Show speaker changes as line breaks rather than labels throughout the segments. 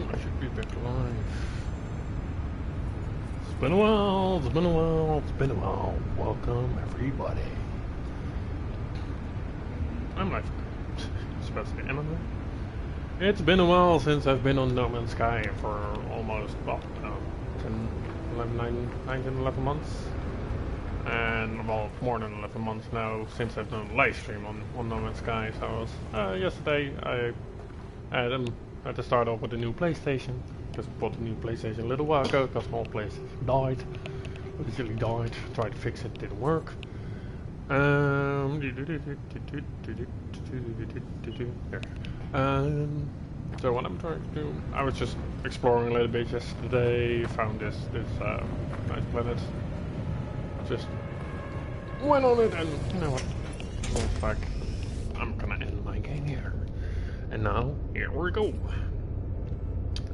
I should be back live. It's been a while, it's been a while, it's been a while. Welcome, everybody. I'm live. I was about to say, am I live? It's been a while since I've been on No Man's Sky for almost, well, 10, 11, 9, 11 months. And, well, more than 11 months now since I've done a live stream on No Man's Sky. So I was, yesterday I had to start off with a new PlayStation. Because I bought a new PlayStation a little while ago because my old PlayStation died. Literally died. Tried to fix it, didn't work. So what I'm trying to do, I was just exploring a little bit yesterday, found this nice planet. Just went on it and you know what? Looks like I'm gonna end my game here. And now, here we go.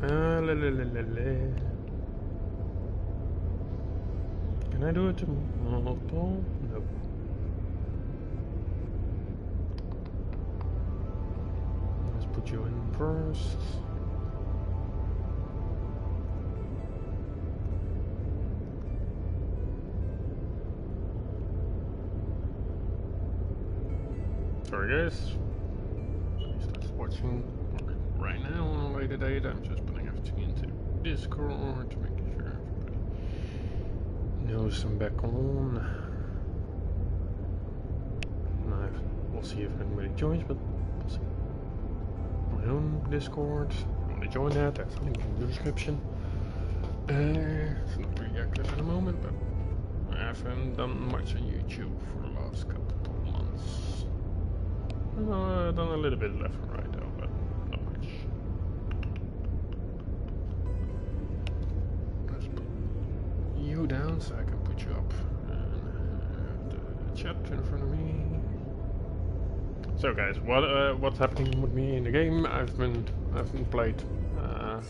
Can I do it tomorrow? No. Let's put you in first. Sorry guys. Please start watching right now on a later date. I'm just putting everything into Discord to make sure everybody knows I'm back on. We'll see if anybody joins, but we'll see. My own Discord. If you want to join that, that's a link in the description. It's not really active at the moment, but I haven't done much on YouTube for the last couple of months. I've done a little bit left and right though, but not much. Let's put you down so I can put you up and have the chat in front of me. So guys, what's happening with me in the game? I've been played, well,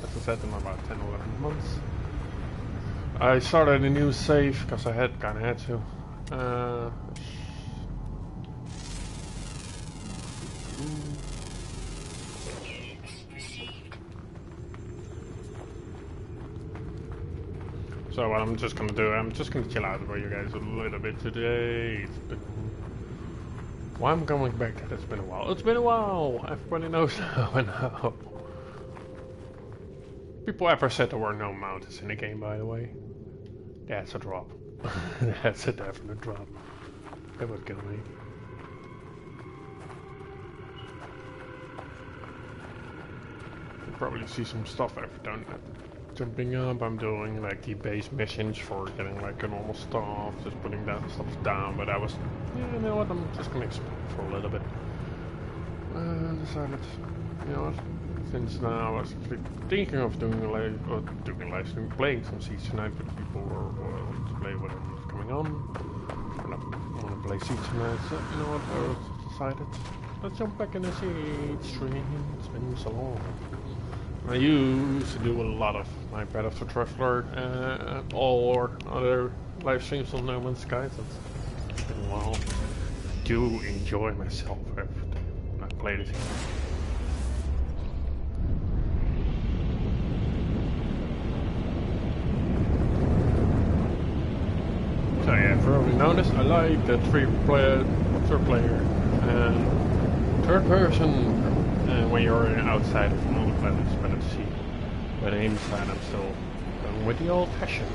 as I said, in about 10 or 11 months. I started a new save because I kinda had to. So what I'm just gonna do, I'm just gonna chill out for you guys a little bit today. Why I'm going back that it's been a while. It's been a while! Everybody knows now and now. People ever said there were no mountains in the game, by the way? That's a drop. That's a definite drop. That would kill me. You'll probably see some stuff I've done. Jumping up, I'm doing like the base missions for getting like a normal stuff, just putting that stuff down, but I was, yeah, you know what, I'm just gonna explore for a little bit. Decided, you know what, since now I was thinking of doing a live stream, playing some Siege tonight with people or to play when I'm coming on. I want to play Siege tonight, so you know what, I decided, let's jump back in the Siege stream, it's been so long. I used to do a lot of my Path of the Traveler or other live streams on No Man's Sky, so it's been a while. I do enjoy myself every time I play this game. So yeah, if you already noticed, I like the third player and third person. When you're outside of another planet, it's better to see. But inside, I'm still going with the old fashioned.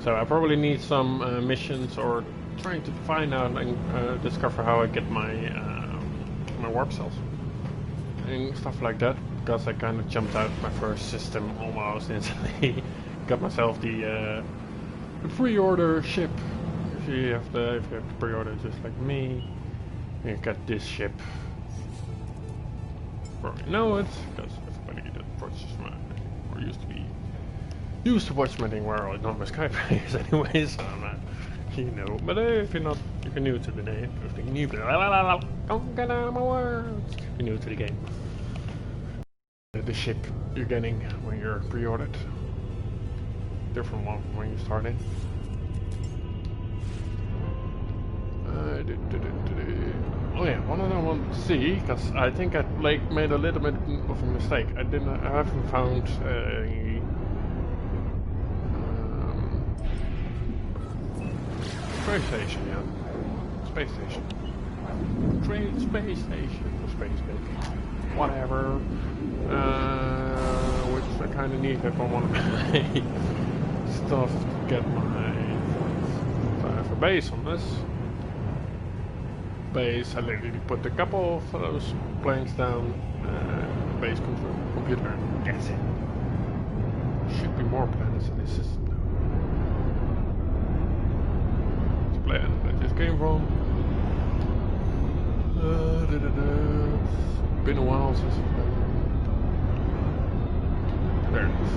So I probably need some missions or trying to find out and discover how I get my my warp cells and stuff like that. Because I kind of jumped out of my first system almost instantly. Got myself the pre-order ship. If you have the pre-order just like me. You got this ship. Probably know it because everybody that watches my or used to watch my thing were all Non Sky players anyways. So I'm not, you know. But if you're new to the game, don't get out of my words. If you're new to the game, the ship you're getting when you're pre-ordered, different one from when you started. Oh yeah, one thing I want to see, because I think I made a little bit of a mistake. I haven't found a space station yet. Space station. Trade space station or space station. Whatever. Which I kind of need if I want to play stuff to get my points. So I have a base on this. Base, I literally put a couple of those planes down, base control computer, and that's it. Should be more planets in this system now. It's a planet that just came from. It's been a while since I've been. There it is.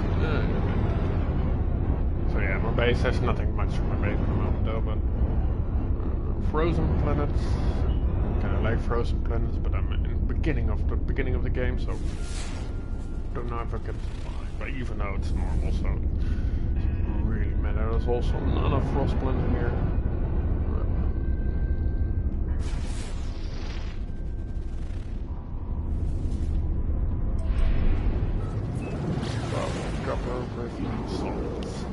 So yeah, my base has nothing much for my base at the moment though, but frozen planets. Kind of like frozen planets, but I'm in the beginning of the game, so don't know if I can survive. But even though it's normal, so it doesn't really matter. There's also another frost planet here. Copper, graphene, salts.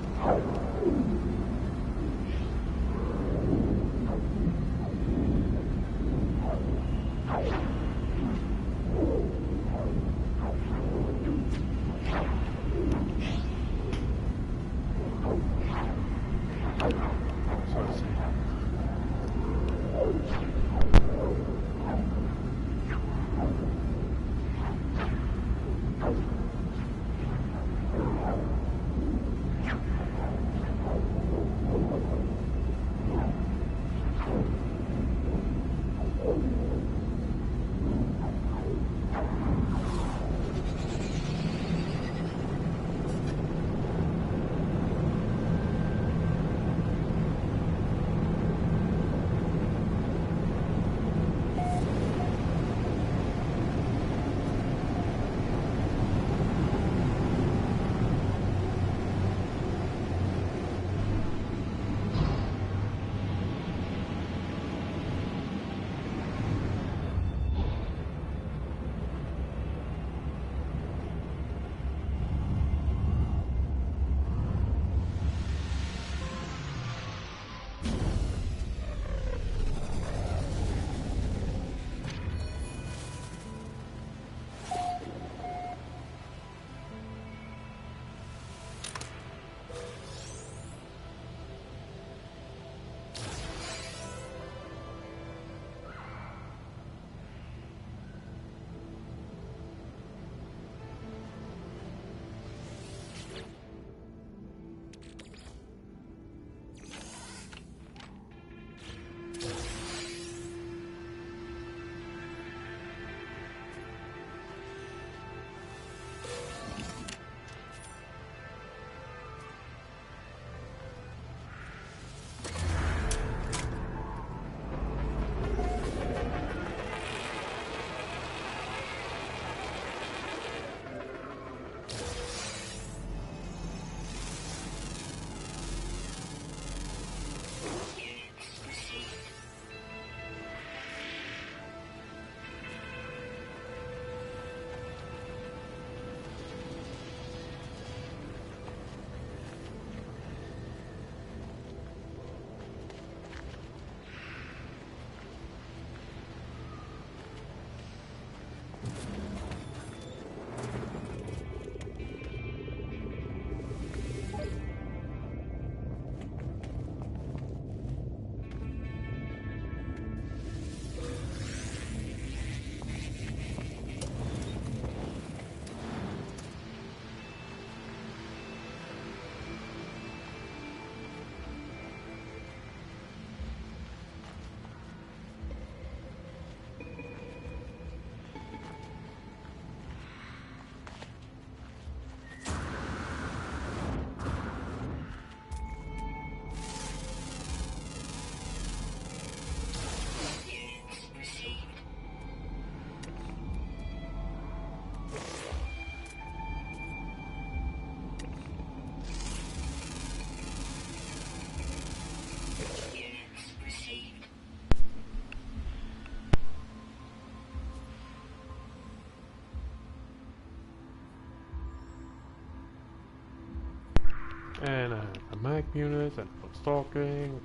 And I have a mic unit and what's talking.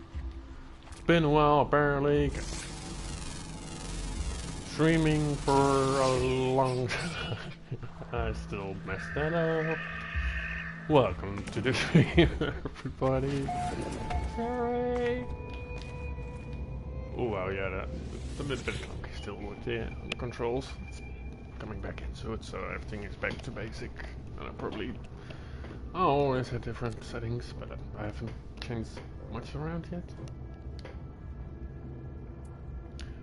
It's been a while apparently. Streaming for a long time. I still messed that up. Welcome to the stream, everybody. Sorry. Oh wow, yeah, that's a bit clunky still with the controls. It's coming back into it, so everything is back to basic. And I probably always had different settings, but I haven't changed much around yet.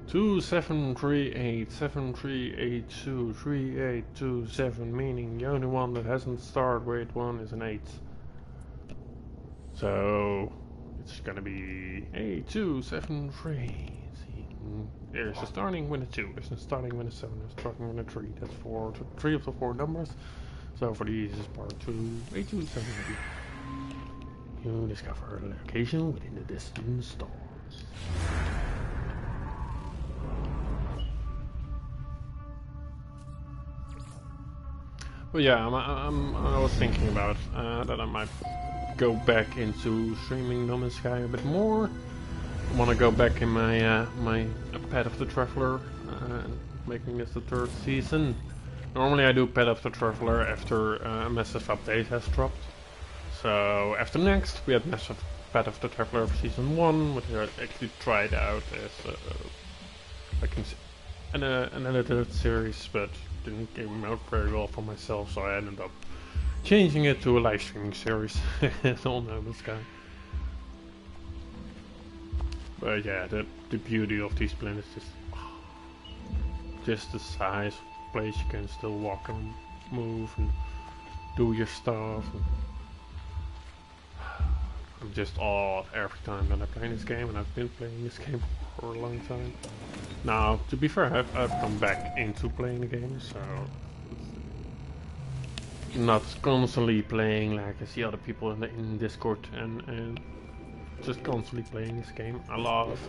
273873823827, meaning the only one that hasn't started with 1 is an 8. So it's gonna be 8273. There's a starting with a 2, there's a starting with a 7, there's a starting with a 3. That's 3 of the 4 numbers. So for the easiest part, 8273. You discover a location within the distant stars. But yeah, I was thinking about that I might go back into streaming No Man's Sky a bit more. I want to go back in my my Path of the Traveler, making this the 3rd season. Normally I do Path of the Traveler after a massive update has dropped. So after next we had massive Path of the Traveler for season 1, which I actually tried out as an edited series, but didn't game out very well for myself, so I ended up changing it to a live streaming series. It's all No Man's Sky. But yeah, the beauty of these planets is just the size of the place. You can still walk and move and do your stuff. And I'm just awed every time that I play this game, and I've been playing this game for a long time. Now, to be fair, I've come back into playing the game, so not constantly playing like I see other people in Discord and just constantly playing this game. I love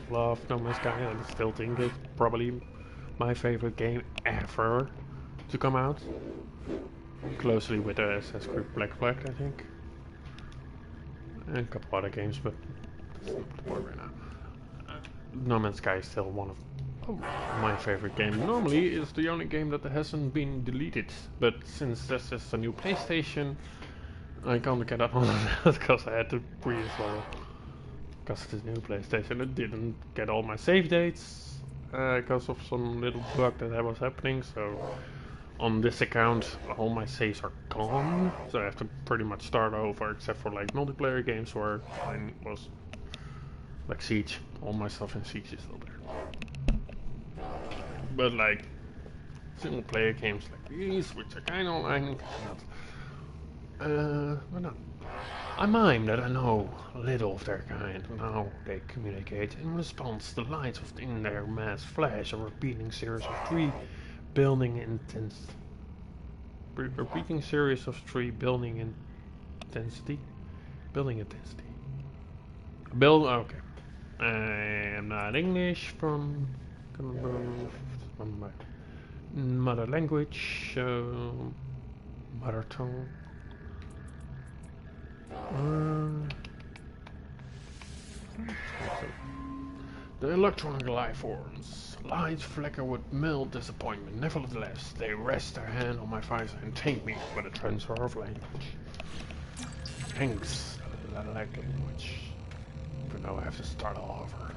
No Man's Sky. I still think it's probably my favorite game ever to come out. Closely with Assassin's Creed Black Flag, I think. And a couple other games, but that's not the point right now. No Man's Sky is still one of my favorite games. Normally it's the only game that hasn't been deleted, but since this is a new PlayStation, I can't get up on that because I had to pre-install. Because it's a new PlayStation, it didn't get all my save dates because of some little bug that was happening. So on this account, all my saves are gone. So I have to pretty much start over, except for like multiplayer games where mine was like Siege. All my stuff in Siege is still there. But like single player games like these, which I kind of like, but no. I mime that I know little of their kind, and how they communicate in response to the lights in their mass flash, a repeating series of 3 building intensity. Repeating series of 3 building intensity. Building intensity. Okay. I am not English from my mother language, mother tongue. The electronic life forms. Lights flicker with mild disappointment. Nevertheless, they rest their hand on my visor and thank me for the transfer of language. Thanks, language. But now I have to start all over.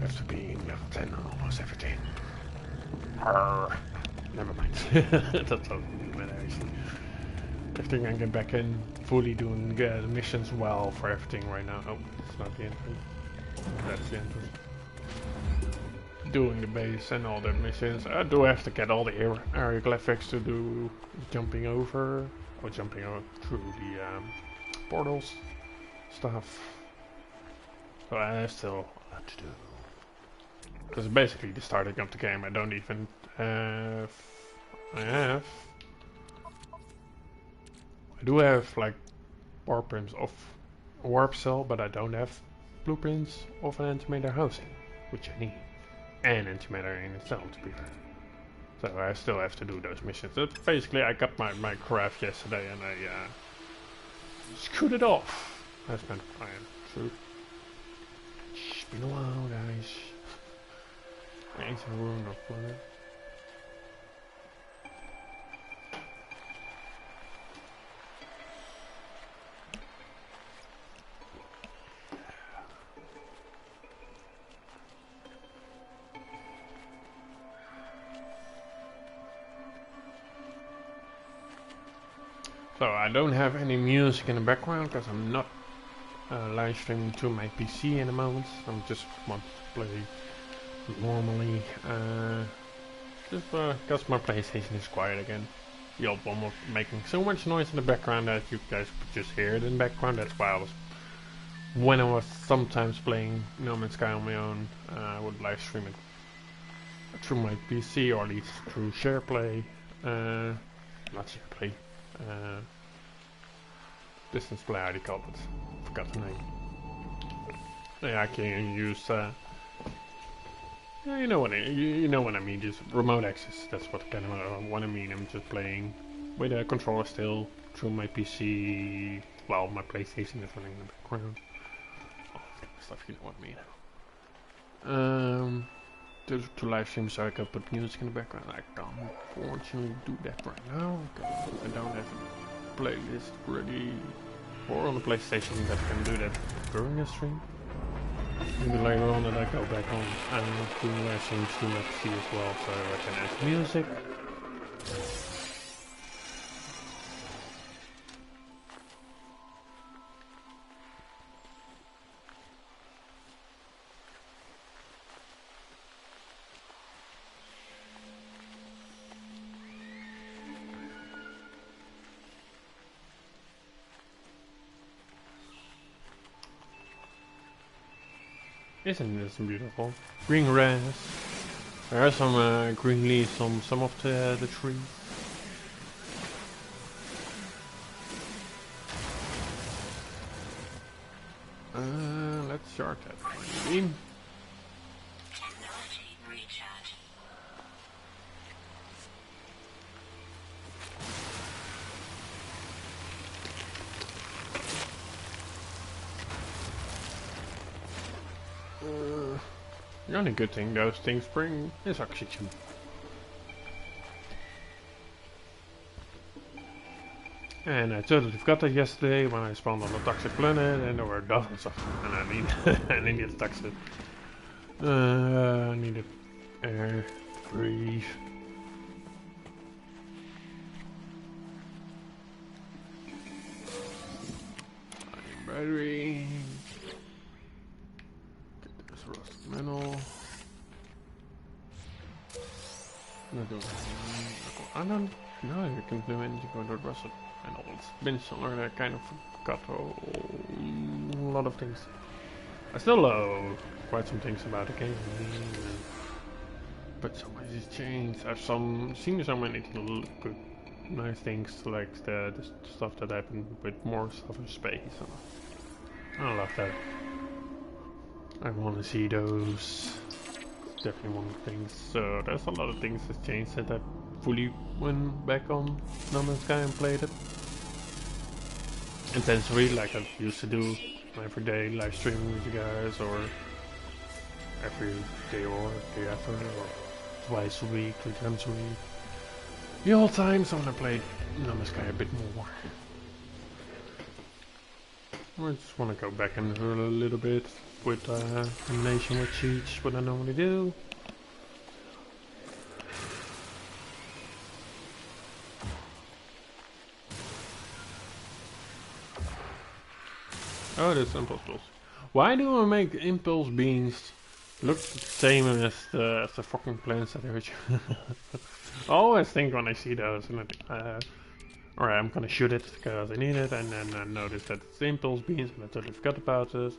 After being level 10 on almost everything. Arrgh. Never mind. That's not actually. I think I can get back in fully doing the missions well for everything right now. Oh, it's not the entrance. That's the entrance. Doing the base and all the missions. I do have to get all the hieroglyphics to do jumping over or jumping through the portals stuff. So I have still a lot to do. Because basically the starting of the game, I don't even have. I do have like blueprints of a warp cell, but I don't have blueprints of an antimatter housing, which I need. And antimatter in itself, to be fair. So I still have to do those missions. That's basically, I got my craft yesterday and I scoot it off. That's kind of fine. True. It's been a while, guys. Ain't a room of planet. So I don't have any music in the background because I'm not live streaming to my PC in the moment. I'm just want to play normally. Just because my PlayStation is quiet again. The old one was making so much noise in the background that you guys could just hear it in the background. That's why when I was sometimes playing No Man's Sky on my own, I would live stream it through my PC or at least through SharePlay. Not SharePlay. Distance play, how do you call it? Forgot the name. Yeah, I can use. You know what I mean. Just remote access. That's what kind of what I mean. I'm just playing with a controller still through my PC. Well, my PlayStation is running in the background. All stuff, you know what I mean. To live stream, so I can put music in the background. I can't unfortunately do that right now because I don't have a playlist ready or on the PlayStation that can do that during a stream. Maybe later on that I go back on and do live streams to my PC as well, so I can add music. Isn't this beautiful? Green grass. There are some green leaves on some of the trees. Let's start that. Beam. The only good thing those things bring is oxygen. And I totally forgot that yesterday when I spawned on the toxic planet and there were dozens of them. And I needed toxic. I needed air to breathe. Battery. There's rusted metal. I don't know if you can do anything with the rusted metal. It's been somewhere that I kind of forgot a lot of things. I still know quite some things about the game, but so much has changed. I've seen so many good, nice things, like the stuff that happened with more stuff in space. I love that. I want to see those. It's definitely one of the things. So there's a lot of things that changed that I fully went back on No Man's Sky and played it intensely, like I used to do every day, live streaming with you guys, or every day or day after, or twice a week, 3 times a week. The old times when I played No Man's Sky a bit more. I just want to go back into it a little bit with animation with cheats, what I normally do. Oh, there's impulse beams. Why do I make impulse beams look the same as the fucking plants that hurt you? I always think when I see those, and alright, I'm gonna shoot it because I need it, and then I notice that it's impulse beams, and I totally forgot about it.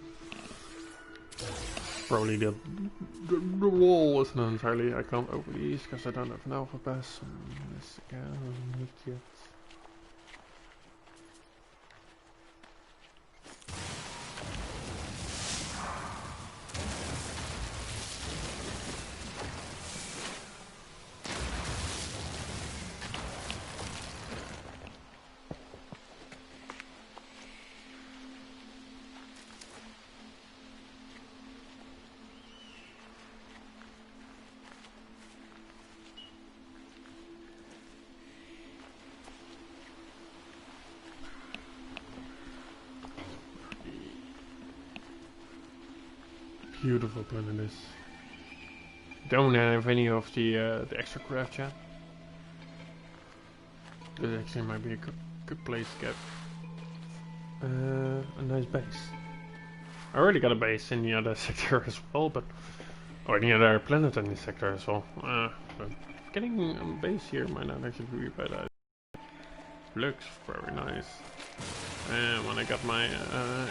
Probably the wall isn't entirely. I can't open these because I don't have an alpha pass. Let's go yet. beautiful planet is. Don't have any of the extra craft yet. This actually might be a good place to get a nice base. I already got a base in the other sector as well, but or any other planet in this sector as well. But getting a base here might not actually be a bad idea. Looks very nice. And when I got my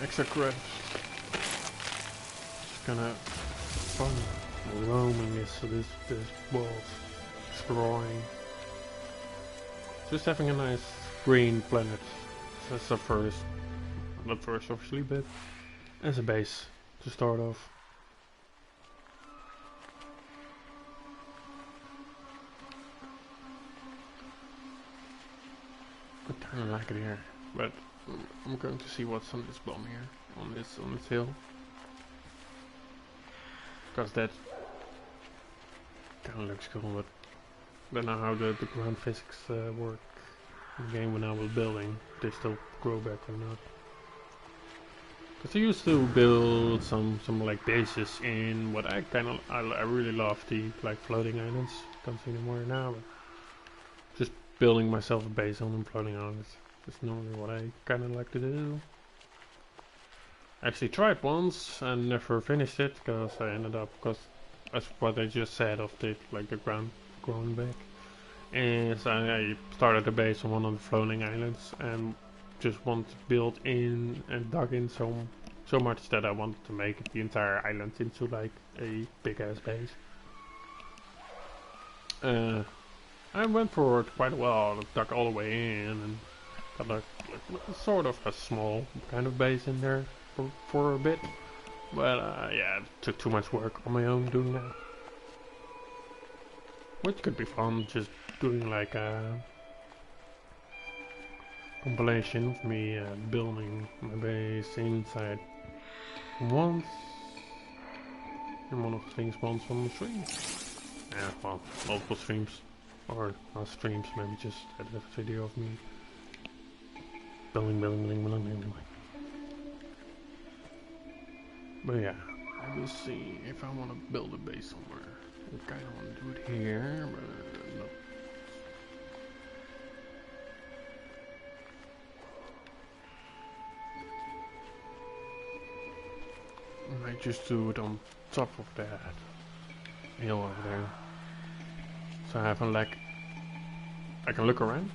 extra crafts, just gonna fun roaming this world, exploring, just having a nice green planet. That's the first, not first obviously, but as a base to start off. I kind of like it here, but I'm going to see what's on this bomb here, on this hill, because that kind of looks cool. But I don't know how the ground physics work in the game when I was building. They still grow back or not? Because I used to build some like bases in what I really love, the like floating islands. Don't see anymore now, but just building myself a base on them floating islands. That's normally what I kind of like to do. I actually tried once and never finished it because I ended up, because that's what I just said of the like the ground growing back. And so I started a base on one of the floating islands and just wanted to build in and dug in so much that I wanted to make the entire island into like a big ass base. I went for it quite well. I dug all the way in and got like sort of a small kind of base in there for a bit. But yeah, it took too much work on my own doing that. Which could be fun, just doing like a compilation of me building my base inside once in one of the things once on the stream. Yeah, well, multiple streams. Or not streams, maybe just a video of me building. But yeah, I will see if I want to build a base somewhere. I kind of want to do it here, but no. I might just do it on top of that hill over there. So I have I can look around,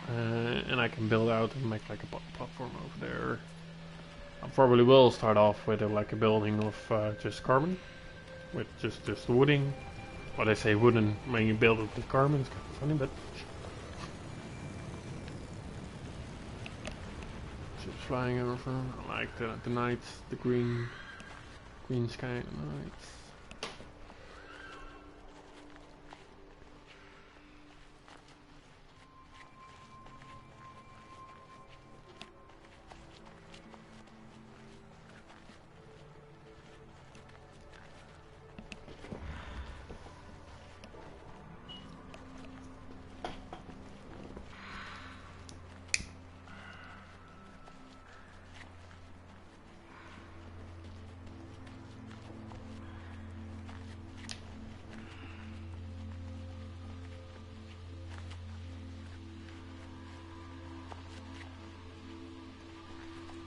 and I can build out and make like a platform over there. I probably will start off with like a building of just carbon, with just wooding. What they say wooden when you build it with carbon is kind of funny, but ships flying over. I like the nights, the green sky at night.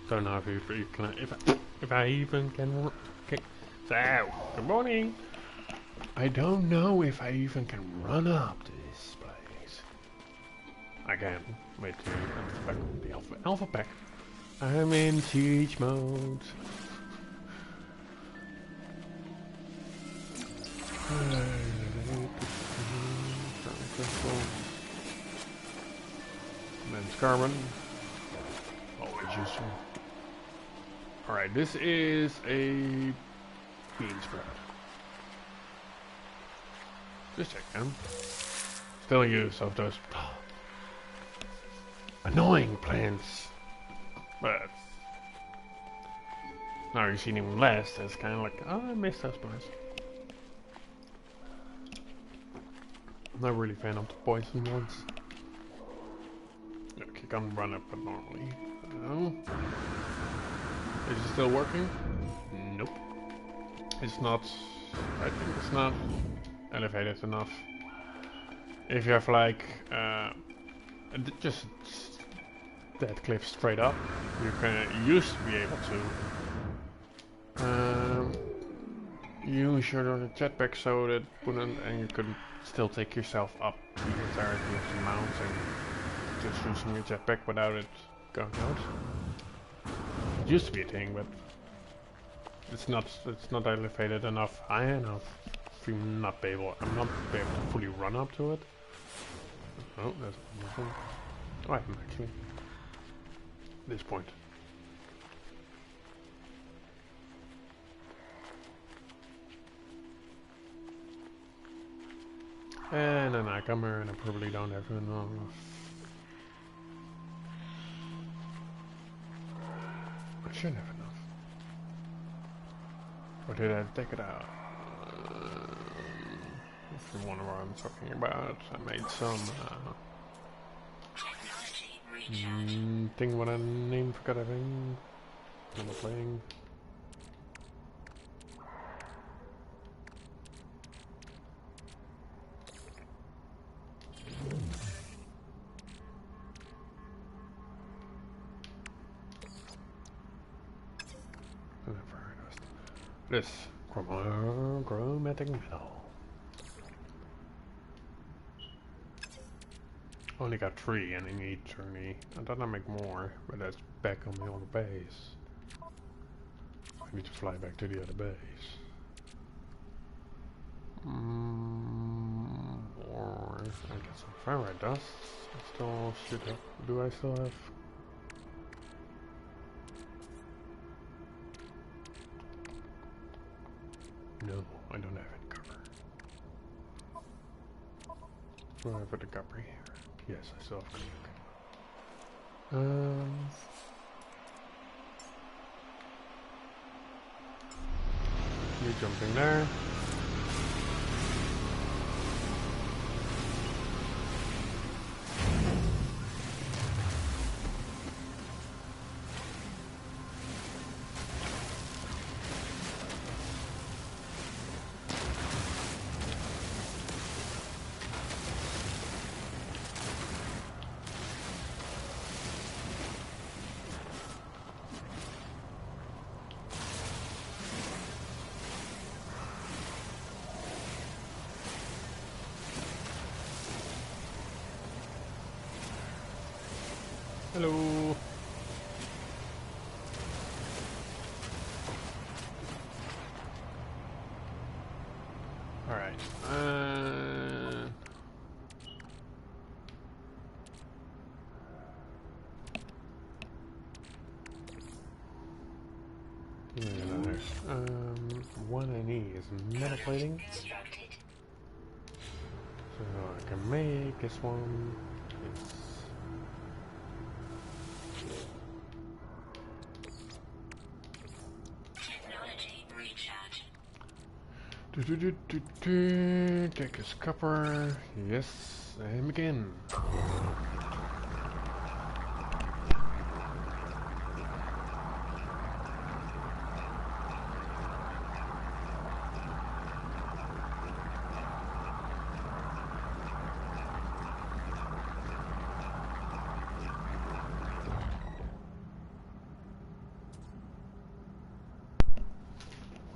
Don't know if I even can. So, good morning. I don't know if I even can run up to this place. I can. Wait till the alpha pack. I'm in siege mode. Men's carbon. Always useful. Alright, this is a bean sprout. Just check them. Still use of those annoying plants. But now you've seen him less, it's kind of like, oh, I miss those plants. I'm not really a fan of the poison ones. Look, you can run up it normally. Oh. Is it still working? Nope. it's not, I think it's not elevated enough. If you have like just that cliff straight up, you can used to be able to use your jetpack so that wouldn't, and you could still take yourself up the entirety of the mountain just using your jetpack without it going out. It used to be a thing, but it's not elevated enough high enough for I'm not able to fully run up to it. Oh, there's nothing. Oh, I am actually. At this point. And an iComer, and I probably don't have enough. I should have enough. Or did I take it out? If you wonder what I'm talking about, I made some thing what I named, forgot I think. I'm not playing. This chromatic metal. Only got 3 and I need 30. I thought I'd make more, but that's back on the other base. I need to fly back to the other base. Or I get some ferrite dust. I still should have. Do I still have? No, I don't have any copper. Do I have the copper here? Yes, I still have copper. You jumping there? Hello. All right. One I need is metal plating. So I can make this one. It's take his copper. Yes, and begin.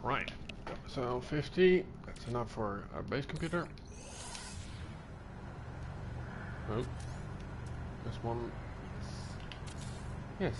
Right. So 50, that's enough for a base computer. Oh, this one. Yes.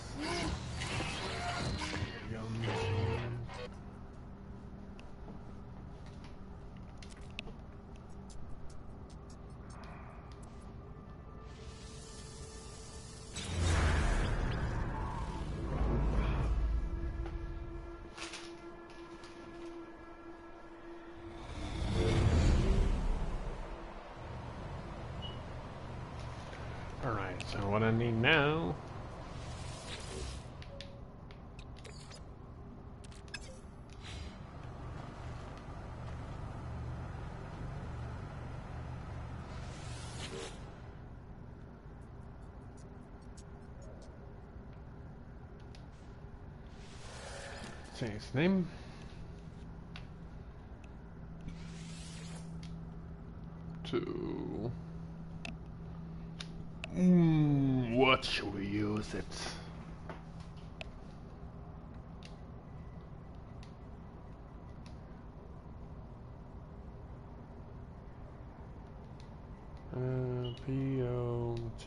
Alright, so what I need now say his name. to... what should we use it? POT...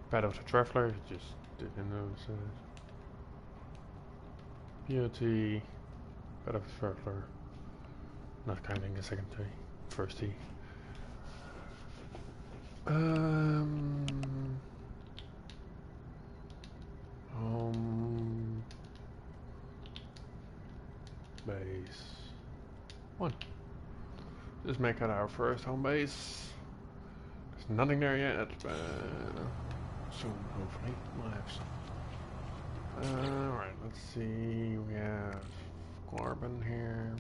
Bad of the Traveler, just didn't notice it. POT... Bad of the Traveler. Not counting the second T. First T. Home base 1. Just make it our first home base. There's nothing there yet, but soon hopefully we'll have some. Alright, let's see. We have carbon here.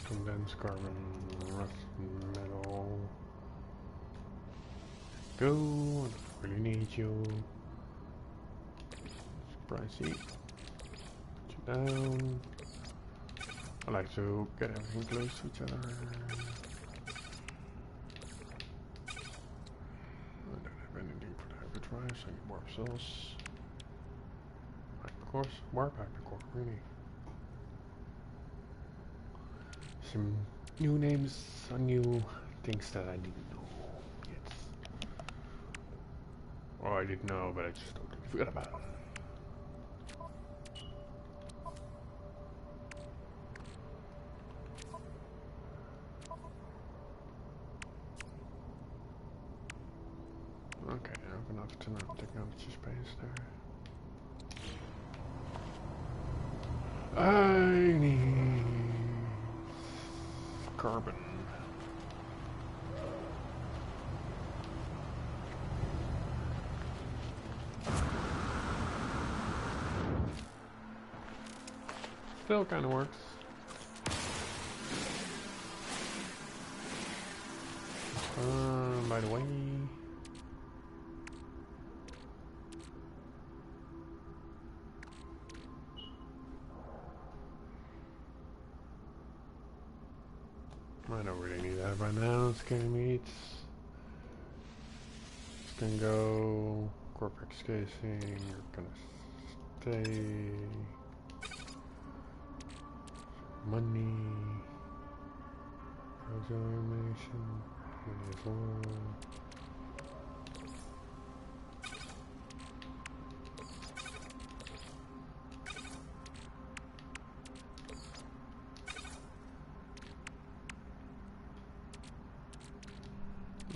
Condensed carbon, rust metal. Go, I don't really need you. It's pricey. Put you down. I like to get everything close to each other. I don't have anything for the hyperdrive, so I need warp cells. Hypercores, warp hypercore, really. Some new names on new things that I didn't know yet. Or I didn't know, but I just totally forgot about it. Okay, I have enough technology space there. I need carbon. Still kind of works. By the way, I don't really need that right now. Scanning meats. It's gonna go corporate casing. You're gonna stay. Money. Automation. Money as well.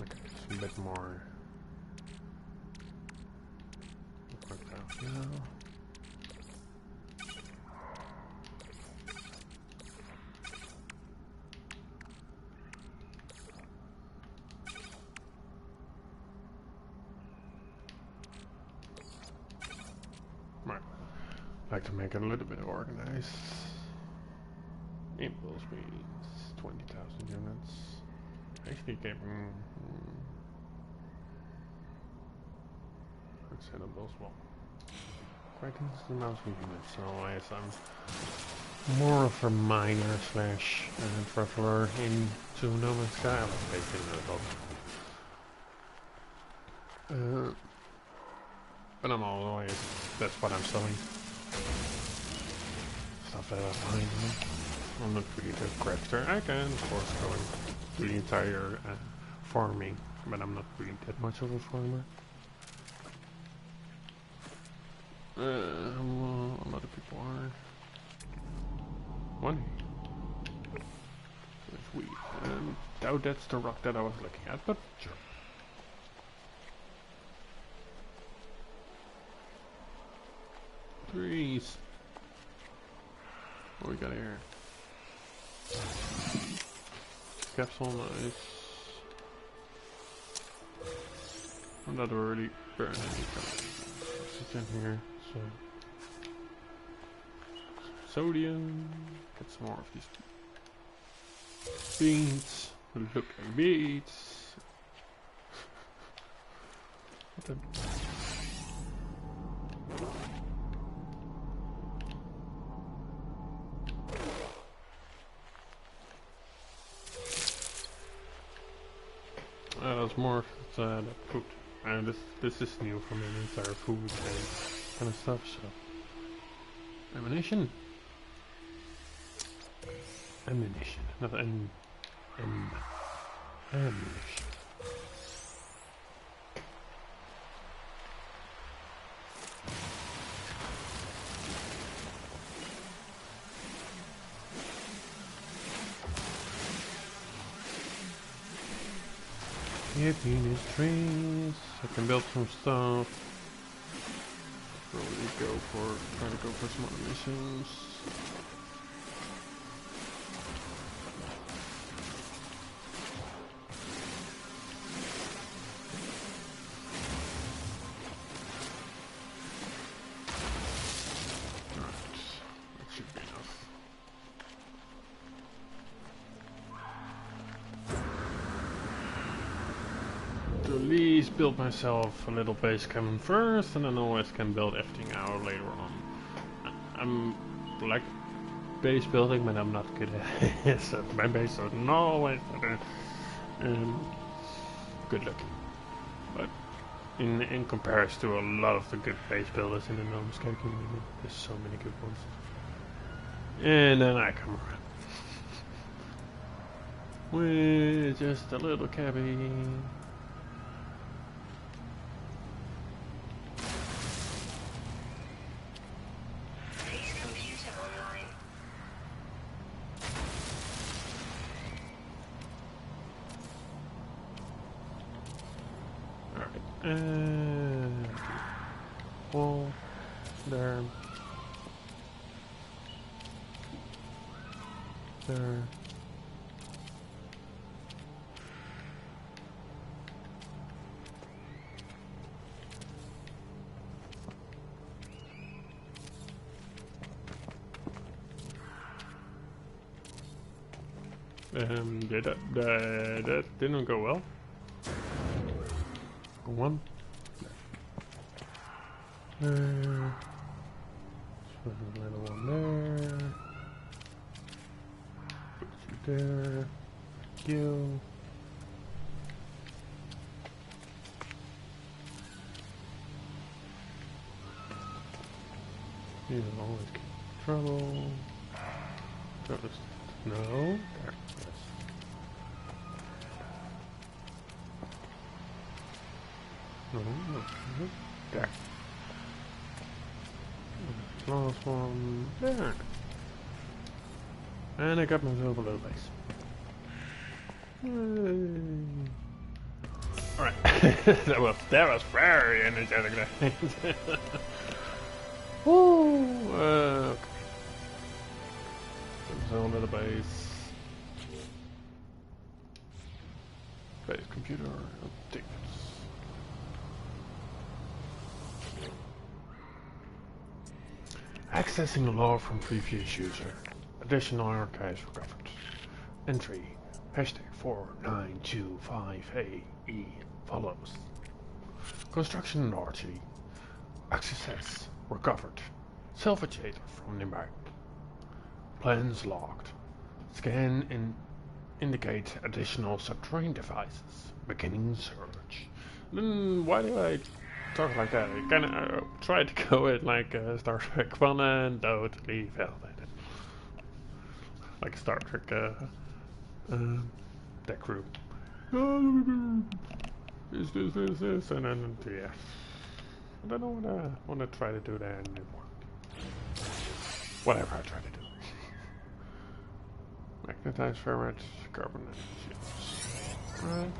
Okay, it's a bit more equipped out now. Right, I like to make it a little bit organized. Impulse means 20,000 units. Actually, keeping let's hit up those well. Quite instant mouse units, so I guess I'm more of a miner slash traveler into No Man's Sky. I like taking that up. But I'm always, that's what I'm selling. Stuff that I find. I'm not really the crafter. I can, of course, go and do the entire farming, but I'm not really that much of a farmer. A lot of people are. Money. It's weed. Doubt that's the rock that I was looking at, but sure. Trees. What we got here? Capsule, nice. I'm not really burning any kind of oxygen here, so. Sodium. Get some more of these beans. Look like beets. What the? was more the food. And this is new for me. These are food and kind of stuff. So ammunition, not ammunition. Here in these trees, I can build some stuff. Probably try to go for some other missions. Alright, that should be enough. To at least build myself a little base cabin first, and then always can build everything out later on. I'm like base building, but I'm not good at it. So my base are not always good looking. But in comparison to a lot of the good base builders in the NMS community, there's so many good ones. And then I come around with just a little cabin. Wall there. There. That didn't go well. One. There. Put another one there. Put you there. You. You always get in trouble. No. There. Yes. No. There. Last one there. And I got myself a little base. Alright. that was very energetic. Woo! Okay. So a little base. Base computer updates. Accessing the log from previous user. Additional archives recovered. Entry #4925AE follows. Construction and archery. Access recovered. Salvageator from the map. Plans logged. Scan and indicate additional subterranean devices. Beginning search. Then why do I talk like that? I kinda try to go it like Star Trek 1 and totally failed at it. Like Star Trek that crew. This, and then yeah. I don't know what I want to try to do that anymore. Whatever I try to do. Magnetized ferret, carbon shields. Right.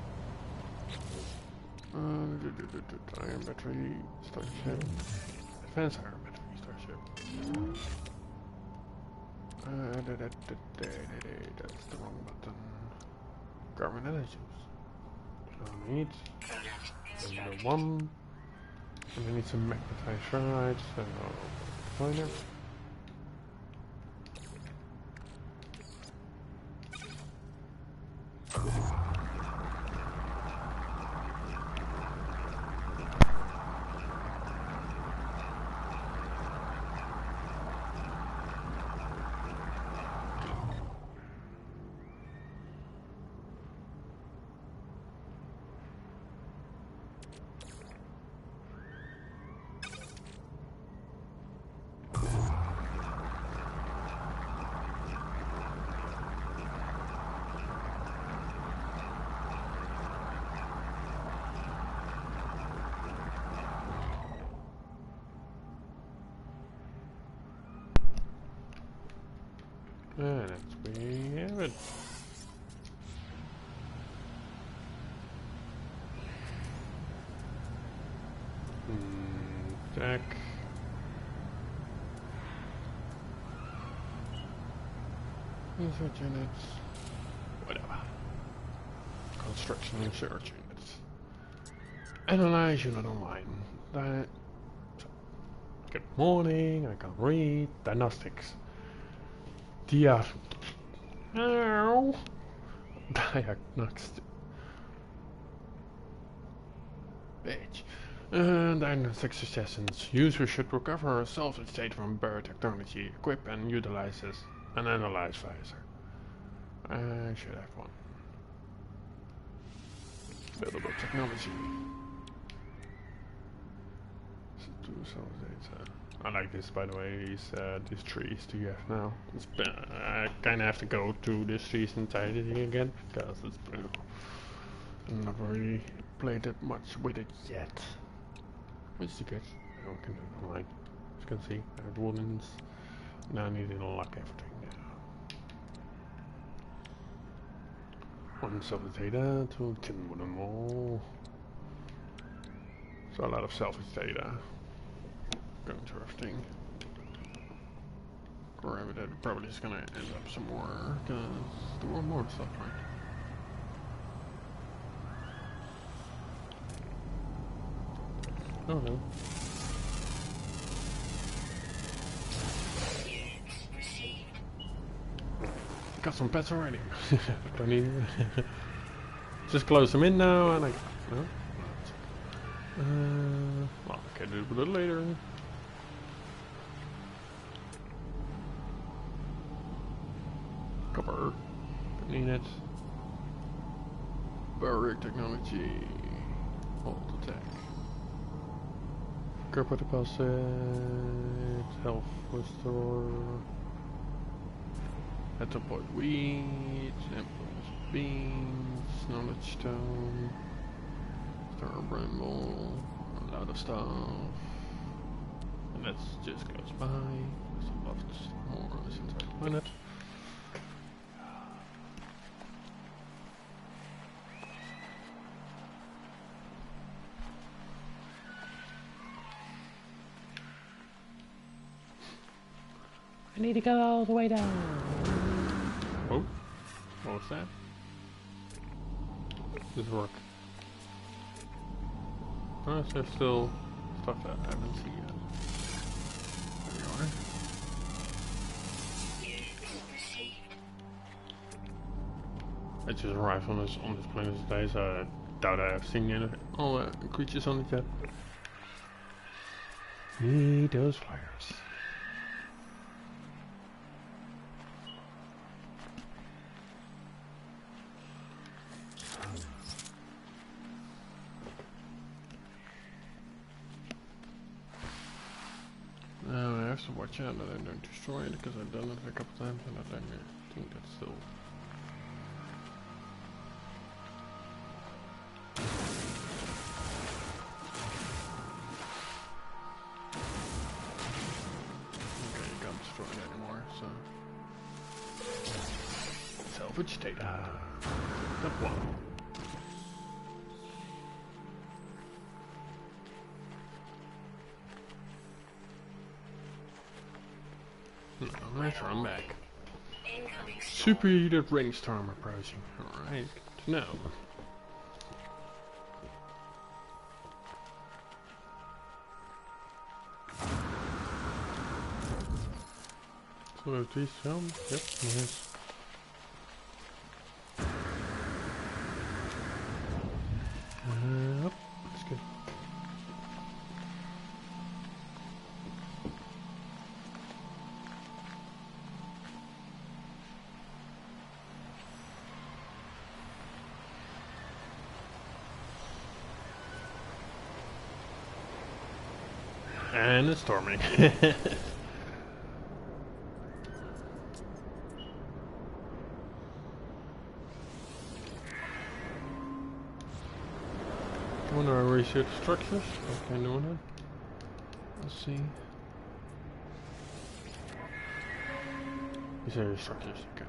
Iron battery, starship. Advanced iron battery, starship. That's the wrong button. Carbon energy. So I need number 1. And I need some magnetized ferrite, so pointer. And we have it. Jack. Research units. Whatever. Construction research units. Analyze unit online. That. Good morning. I can read. Diagnostics. Ow. Diagnostic. Bitch. Diagnostic suggestions. User should recover a salvage state from bird technology. Equip and utilizes an analyze visor. I should have one. Buildable technology. I like this, by the way, these trees do you have now. I kinda have to go through this trees entirety again, because it's I've not really played that much with it yet. Which is good. I can do it online. As you can see, I have woodlands. Now I need to unlock everything now. One salvage data, 2 tin wooden wall. So a lot of salvage data. Going through everything. Grab it, probably is gonna end up somewhere, because there were more stuff, right? Oh no. Got some pets already. Don't need just close them in now and I no? Well, I can do it a little later. Copper. Don't need it. Barrier technology. Hold attack. Copper deposit. Health restore. Hetopoid wheat. Emperor's beans. Knowledge stone. Star bramble. A lot of stuff. And that's just close by. There's a lot more on this entire planet. I need to go all the way down. Oh, what was that? Does it work? Oh, is there still stuff that I haven't seen yet? There you are. I just arrived on this planet today, so I doubt I have seen all the creatures on it yet. Need those flyers. I have to watch out that I don't destroy it, because I've done it a couple times and I think that's still... Okay, you can't destroy it anymore, so... Salvage data. Step 1. Let's run back. Superheated rainstorm approaching. Alright, good to know. So have these film? Yep, yes. Yep, that's good. And it's storming. I wonder I research structures. Okay, doing it. Let's see. These are your structures. Okay.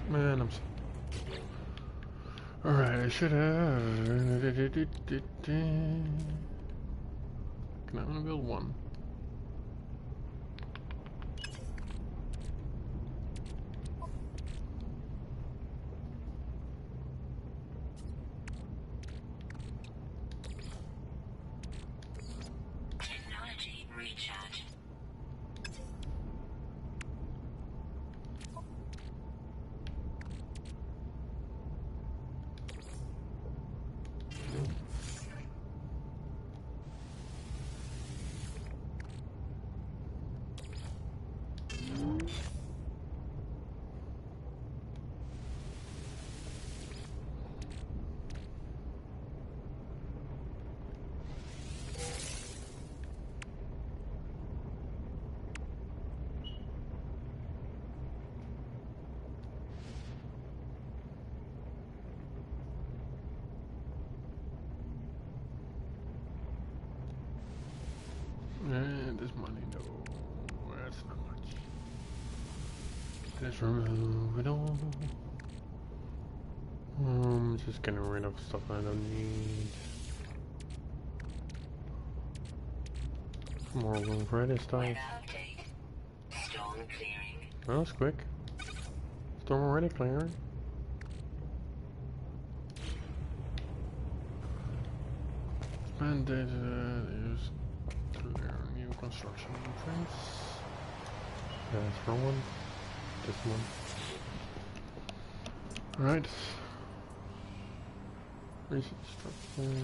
Man, I'm so... Alright, I should have... Can I only build one?
Technology recharge.
And this money, no, that's not much. Let's remove it all. Just getting rid of stuff I don't need. More room for other stuff.
Storm clearing.
That was quick. Storm already clearing. And there's clear new construction entrance. That's for one. This one. Alright. Recent structure.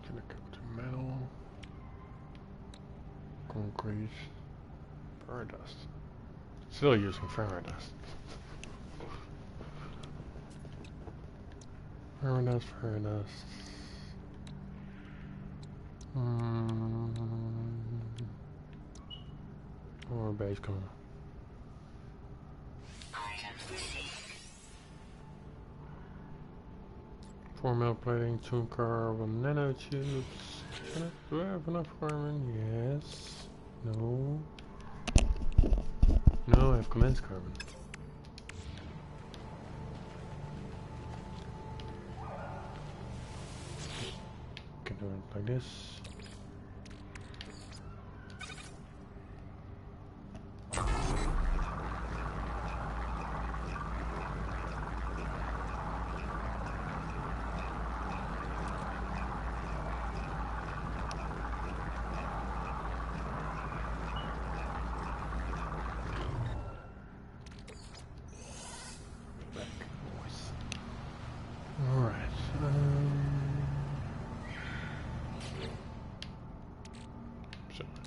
Gonna go to metal. Concrete. Paradust. Still using Paradust. Paradust. Or base corner. Four milk plating, 2 carbon nanotubes. Do I have enough carbon? Yes. No. No, I have condensed carbon. Can do it like this.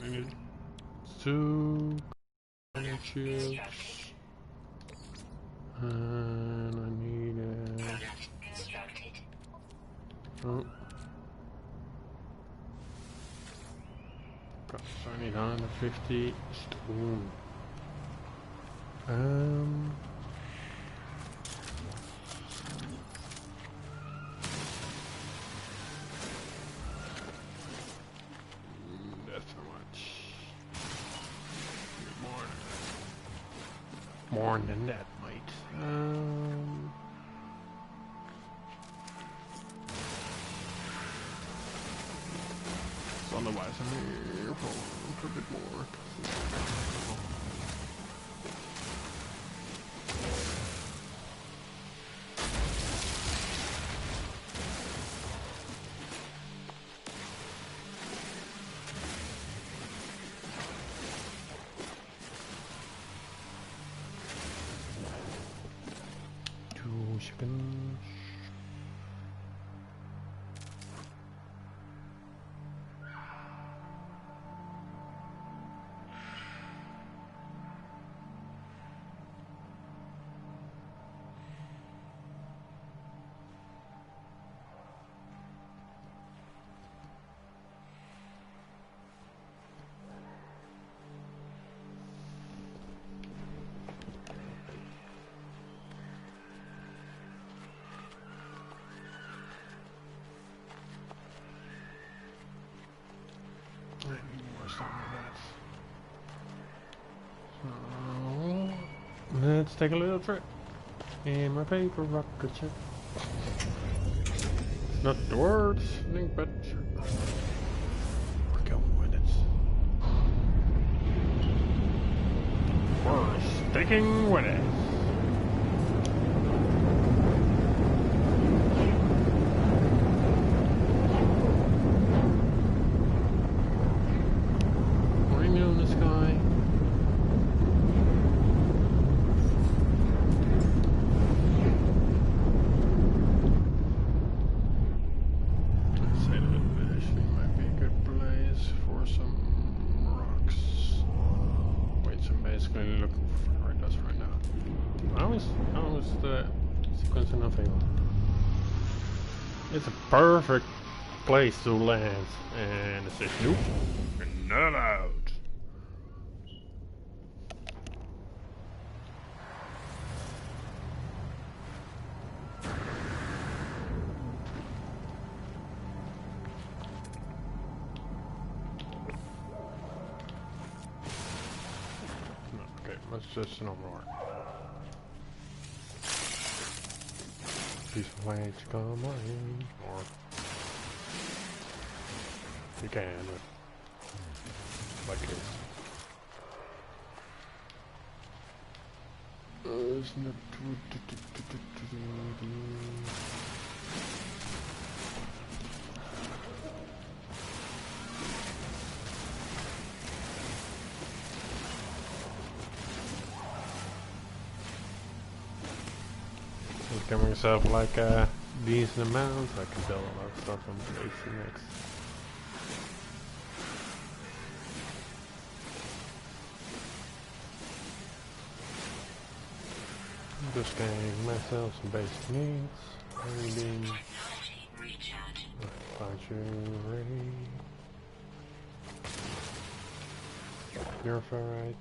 I need 2 nanotubes. And I need oh. Gosh, I need 150 stone. That's how much. More than that, mate. So otherwise, I'm here for a bit more. Let's take a little trip in my paper rocket ship. It's not the words, but we're going with it. We're sticking with it. Rainbow in the sky. Looking for us right now. How is the sequence not failing? It's a perfect place to land, and it says nope, you're not allowed. Let's just no more. Piece of land to come in, or you can, but like it is. Isn't it? Give myself like a decent amount, so I can build a lot of stuff on the next. I'm just getting myself some basic needs. Reading. Ready. Purifiers.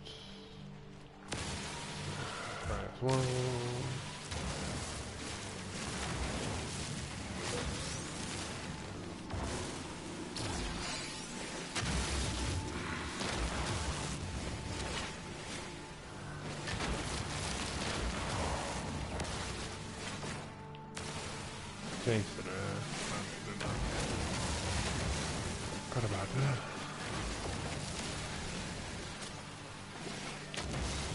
Press 1. Change to the forgot about that.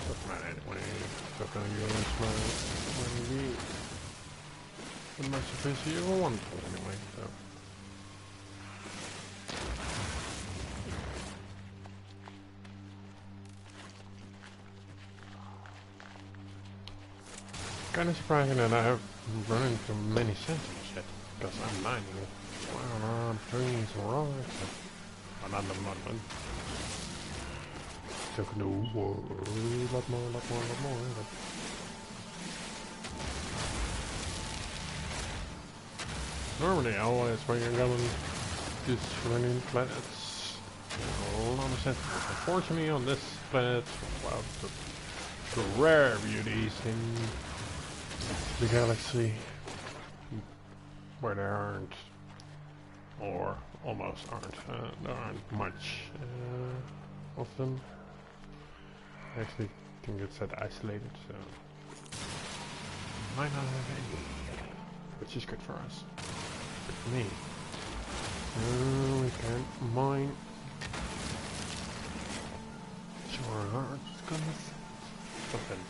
That's mine anyway. So I'm gonna use my as much as you want anyway, so kinda surprising that I have run into many sentinels yet, because I'm mining it. Wow, I'm doing some rocks, but not the mudman. Took no more, lot more, but normally always when you're going just running planets, a lot of sentinels. Unfortunately on this planet, wow, the rare beauties in the galaxy where there aren't, or almost aren't, there aren't much of them. Actually, I think it's that isolated, so might not have any, which is good for us. Good for me. We can't mine. Sure, it's gonna something.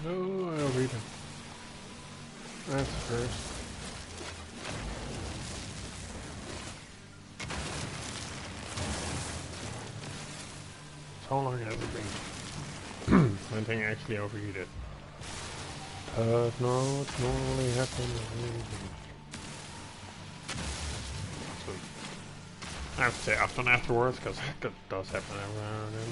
No, I'll read them. That's first. How long has it been? I think I actually overheated. Does not normally happen. So, I have to say often afterwards, because it does happen every now and then.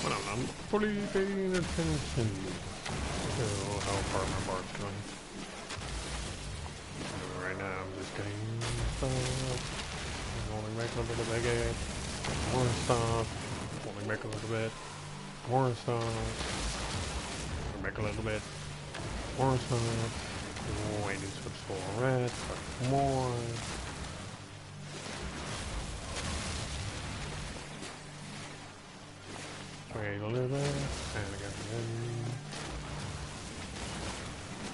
Well, I'm fully paying attention to how far my bar's going. this game. Stuff. Rolling back a little bit again. More stuff. Rolling back a little bit. More stuff. Rolling back a little bit. More stuff. Waiting to for red. More. Wait a little bit. And again.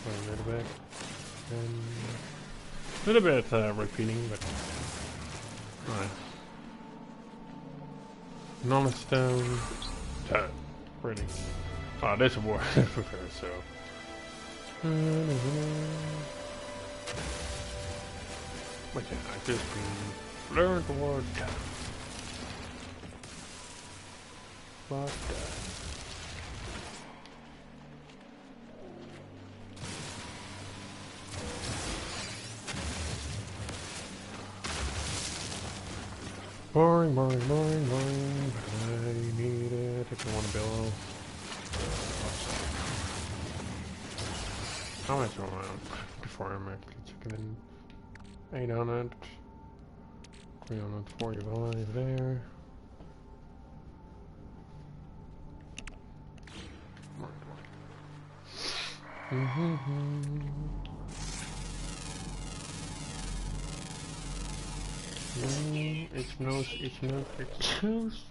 Wait a little bit. And a little bit repeating, but alright. Knowledge stone. Really. Oh, there's a war so. But yeah, I just learned the word cat. Fuck that. Boring, boring, boring, boring. I need it if you want to build. How much do I want before I'm actually checking in? 800. 345 there. It's nose, it's nose, it's nose.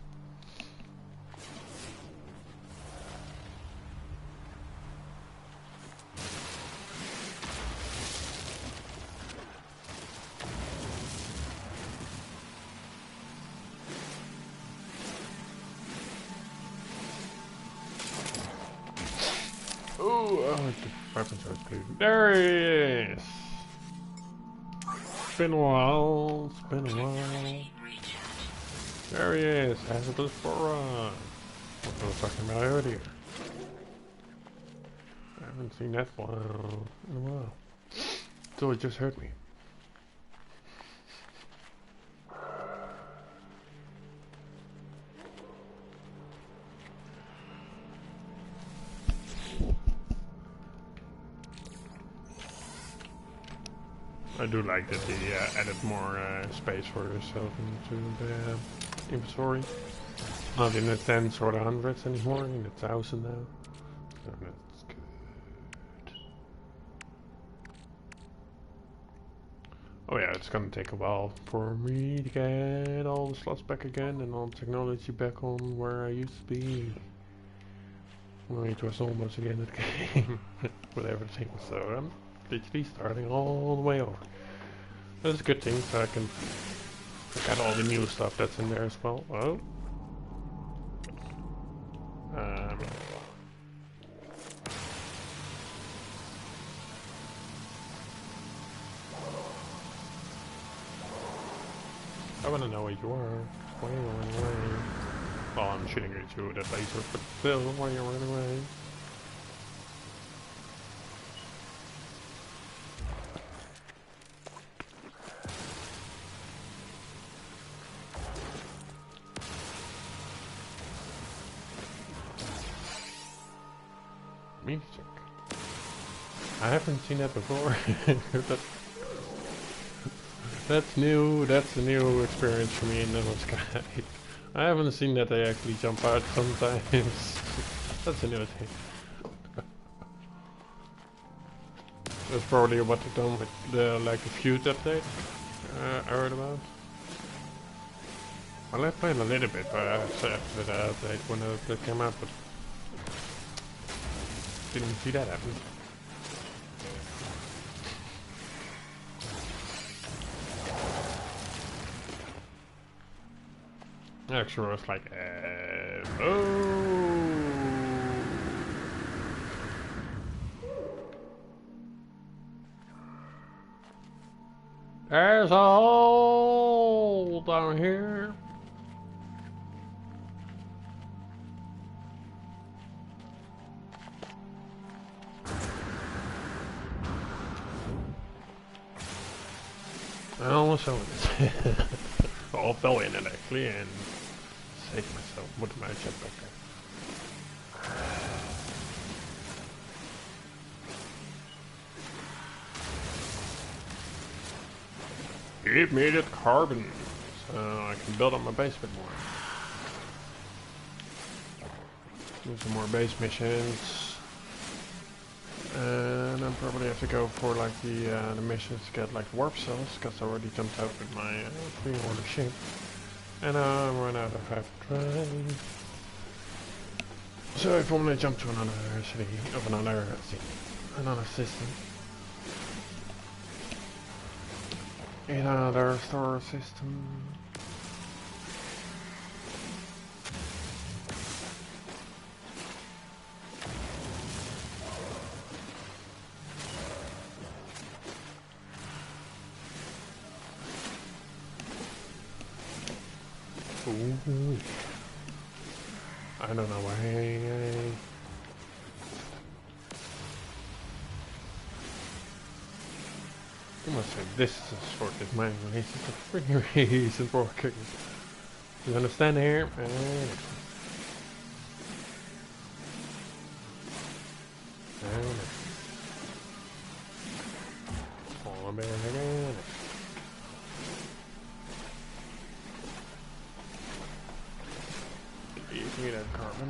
Oh, the weapons are excluded. There he is! It's been a while, it's been a while. There he is, hazardous for run. What was I talking about earlier? I haven't seen that one in a while. So it just hurt me. I do like that they added more space for yourself into the inventory. Not in the tens or the hundreds anymore, in the 1,000 now. So that's good. Oh yeah, it's gonna take a while for me to get all the slots back again and all the technology back on where I used to be. Well, it was almost the end of the game with everything, so I'm literally starting all the way over. That's a good thing, so I can look at all the new stuff that's in there as well. Oh. I wanna know where you are. Why are you running away? Well, I'm shooting at you with that laser, but still, why are you running away? Music. I haven't seen that before. That's new. That's a new experience for me in No Man's Sky. I haven't seen that they actually jump out sometimes. That's a new thing. That's probably what they've done with the like the Fuse update I heard about. Well, I played a little bit, but after the update when it came out, but didn't see that happen. Actually, I was like, oh. There's a hole down here. I almost saw it. I fell in it actually and saved myself with my jetpack. Give me that carbon, so I can build up my base a bit more. Do some more base missions, and then probably have to go for like the missions to get like warp cells, because I already jumped out with my pre-order ship, and I'm run out of hyperdrive. So if I'm gonna jump to another city of another system, another star system. Ooh. I don't know why. I must say this is a short as mine release. It's a freaking recent working. You understand here? Give me that carbon.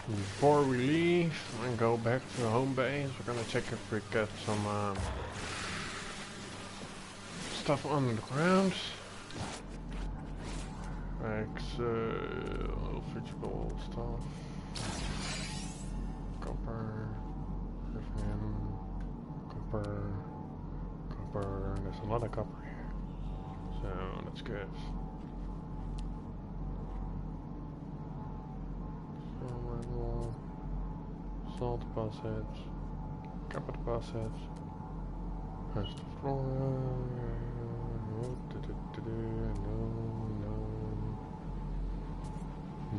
Before we leave and go back to the home base, we're gonna check if we get some stuff under the ground. Like fixable stuff. Copper, lithium, copper, there's a lot of copper here. So that's good. Salt deposits, copper deposits, first flora,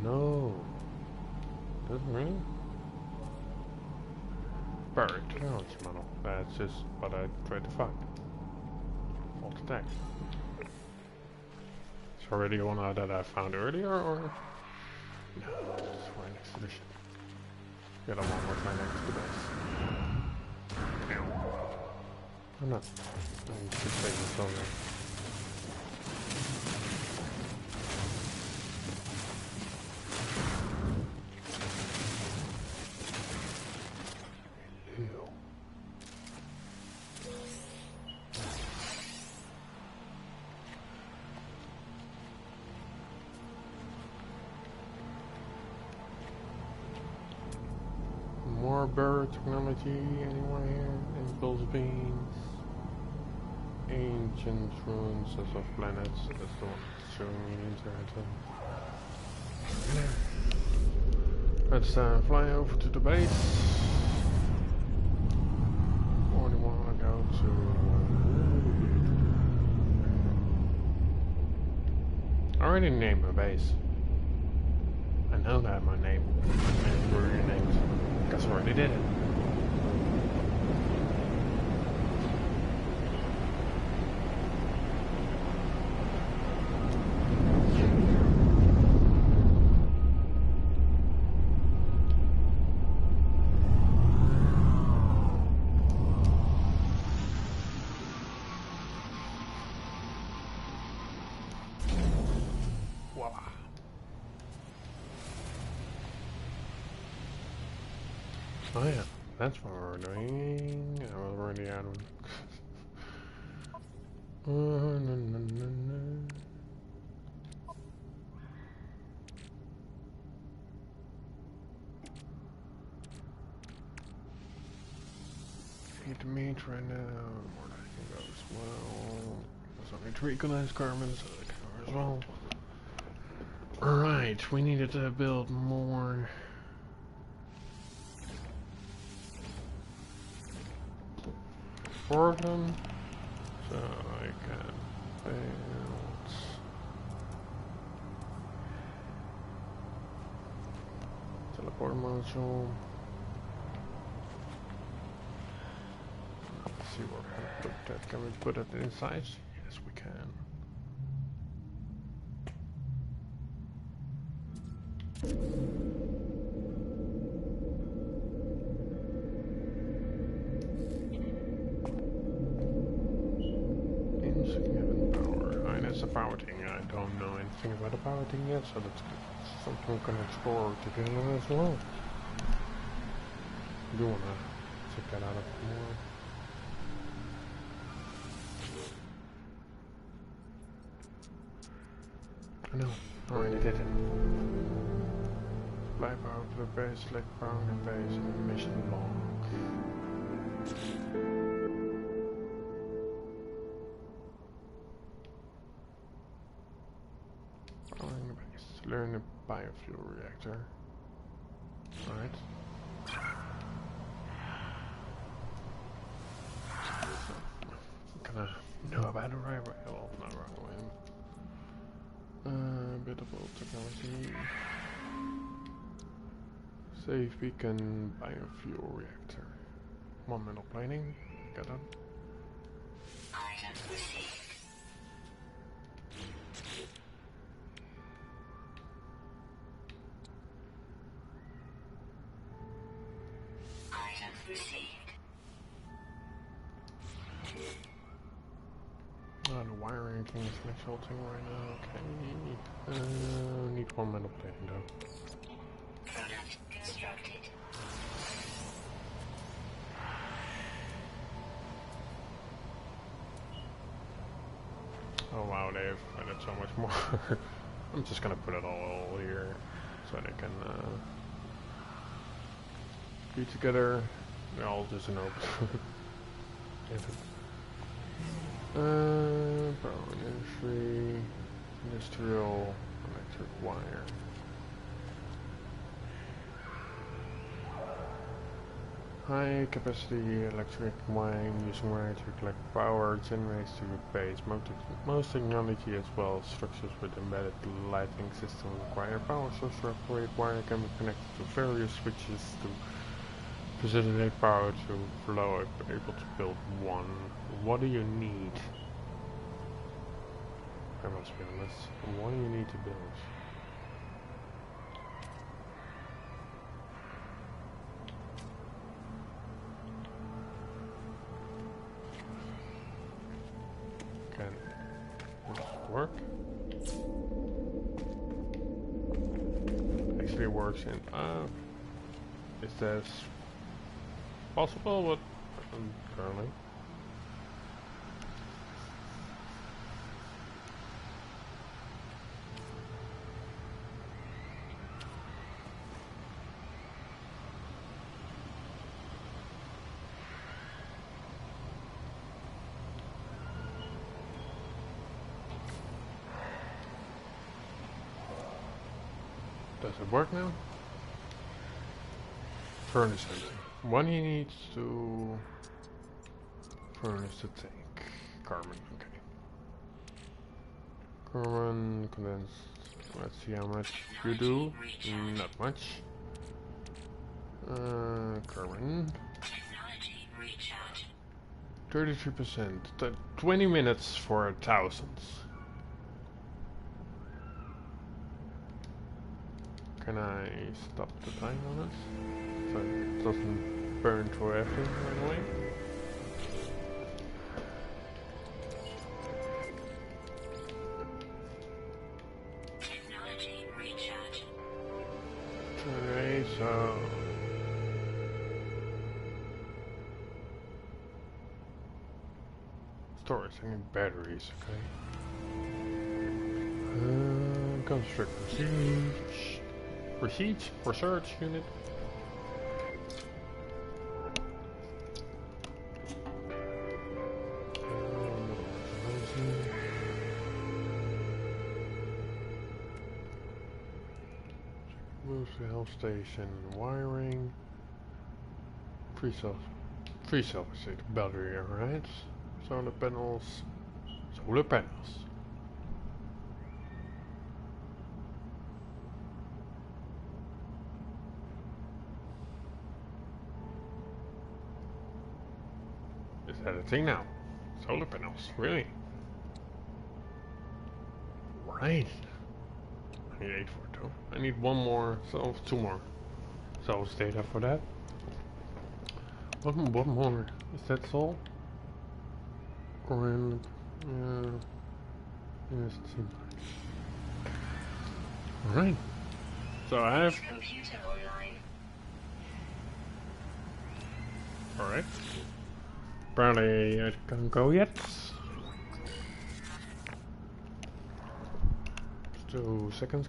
no, doesn't really? Buried technology model, that's just what I tried to find. Fault attack. It's already one that I found earlier, or? No, it's for an expedition. Get on one more time next to base. I'm not. I should take this over. More bird technology anywhere here? Impulse beams. Ancient ruins of planets. That's the one that's showing me the internet. Let's fly over to the base. Or do you want to go to... I already named my base. I know that my name is already named. Guess I already did it. Voila. Oh yeah, that's what we're doing. I was already out of it. Feed the meat right now. More than I can go as well. There's only 3 equalized carbon, so I can go as well. Alright, we needed to build more. For them, so I can build teleport module. Let's see where we put that. Can we put it inside? Yes, we can. Insignificant power. Ah, that's the power thing. I don't know anything about the power thing yet, so that's something we can explore together as well. Do wanna check that out a bit more. I know, I already did it. Fly power to the base, select power on the base, and mission log. Powering the base. Learn the biofuel reactor. Alright. Gonna know about it right away. Well, not right away. Biddable technology. Save beacon biofuel reactor. One metal plating. Got that.
Item received. Item received.
Oh, the wiring thing is consulting right now. Okay. Need one metal plating though.
Product constructed.
Oh wow, they've added so much more. I'm just gonna put it all here so they can be together. They're all just an open. Power industry, industrial, electric wire. High capacity electric wire using wire to collect power generates to the base. Most technology as well as structures with embedded lighting systems require power source to operate. Wire can be connected to various switches to facilitate power to flow. I'm able to build one. What do you need? I must be honest. What do you need to build? Can this work? Actually works in is this possible? What currently? Does it work now? Furnace engine. One you need to furnace the tank. Carbon, okay. Carbon condensed. Let's see how much you do. Not much. Carbon.
Technology recharge.
33%. 20 minutes for 1,000. Can I stop the time on it? So it doesn't burn through everything right away?
Technology recharge.
Okay, so... Storage and batteries, okay. Construct research unit. Moves to health station, wiring. Free self battery, alright. Solar panels. Solar panels. Is that a thing now? Solar panels, really? Right. I need 8 for it though. I need one more, so 2 more. Soul's data for that. What more? Is that soul? Grand, yes, it seems like. Alright. So I have.
Computer online.
Alright. Apparently I can't go yet. 2 seconds.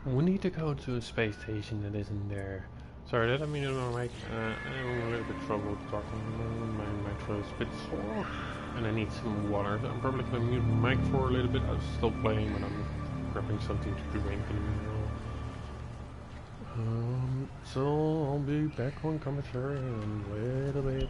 We need to go to a space station that isn't there. Sorry, that I mean on my mic. I'm a little bit trouble talking. My throat's a bit sore, and I need some water. I'm probably gonna mute my mic for a little bit. I'm still playing, but I'm grabbing something to drink in the middle. So I'll be back on commentary in a little bit.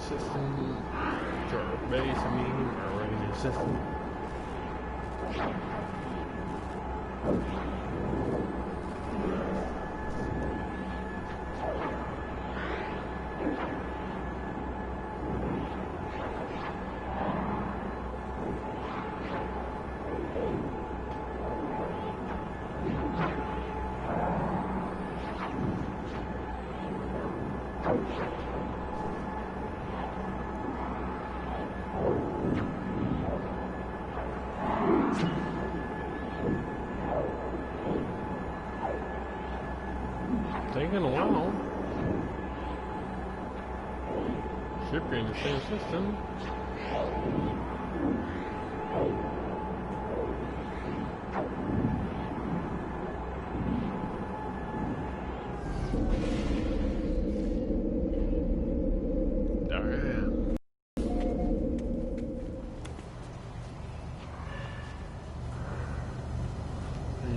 system, your base, I mean, or in the system. Taking a while. Should be in the same system.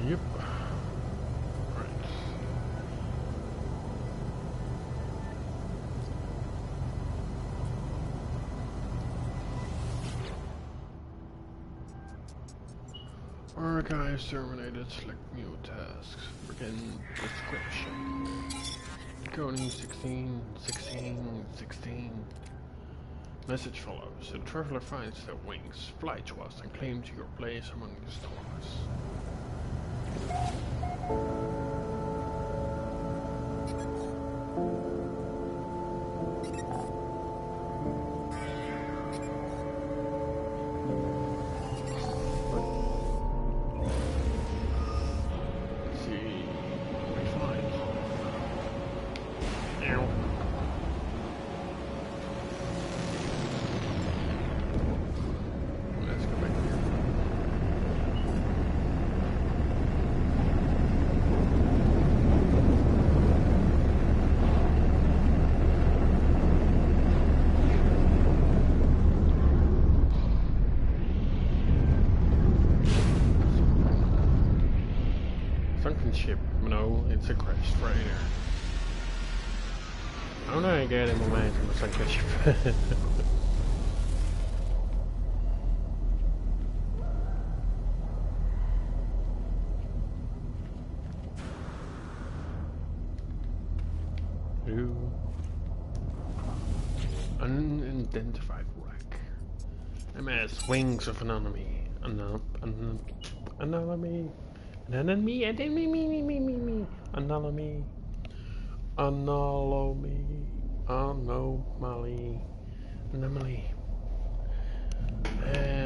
Yep. Right. Archives terminated. Select new tasks. Begin description. Coding 16, 16, 16. Message follows. The traveler finds their wings, fly to us, and claims your place among the stars. Sunken ship. No, it's a crashed freighter. How do I get in my mind from a sunken ship? Ooh. Unidentified wreck. NMS, wings of an enemy. An enemy. An enemy. Anomaly. Anomaly.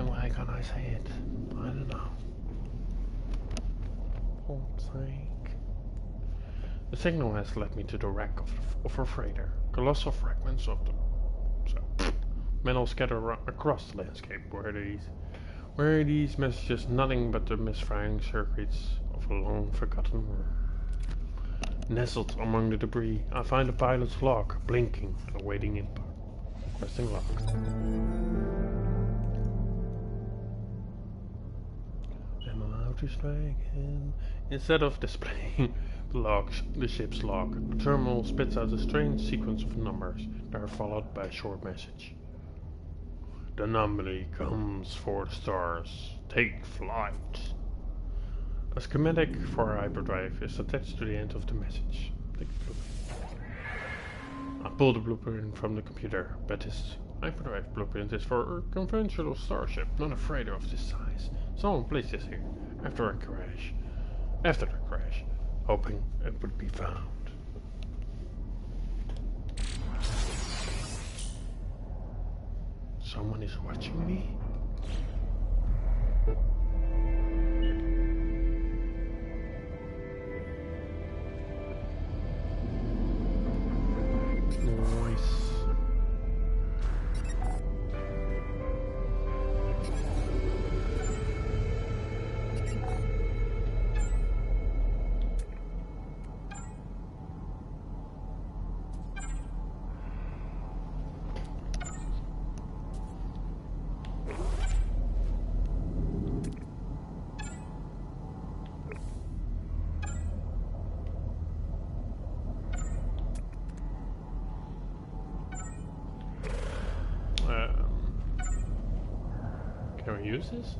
Why can't I say it? I don't know. Hold sake. The signal has led me to the wreck of a freighter. Colossal fragments of the metal scattered across the landscape. Where are these messages nothing but the misfiring circuits of a long forgotten war? Nestled among the debris, I find the pilot's log, blinking and awaiting impact. Resting log. Am I allowed to strike again? Instead of displaying the ship's log, the terminal spits out a strange sequence of numbers that are followed by a short message. The anomaly comes for the stars. Take flight. A schematic for a hyperdrive is attached to the end of the message. Take the blueprint. I pull the blueprint from the computer, but this hyperdrive blueprint is for a conventional starship, not a freighter of this size. Someone placed this here after the crash, hoping it would be found. Someone is watching me? Nice. use this?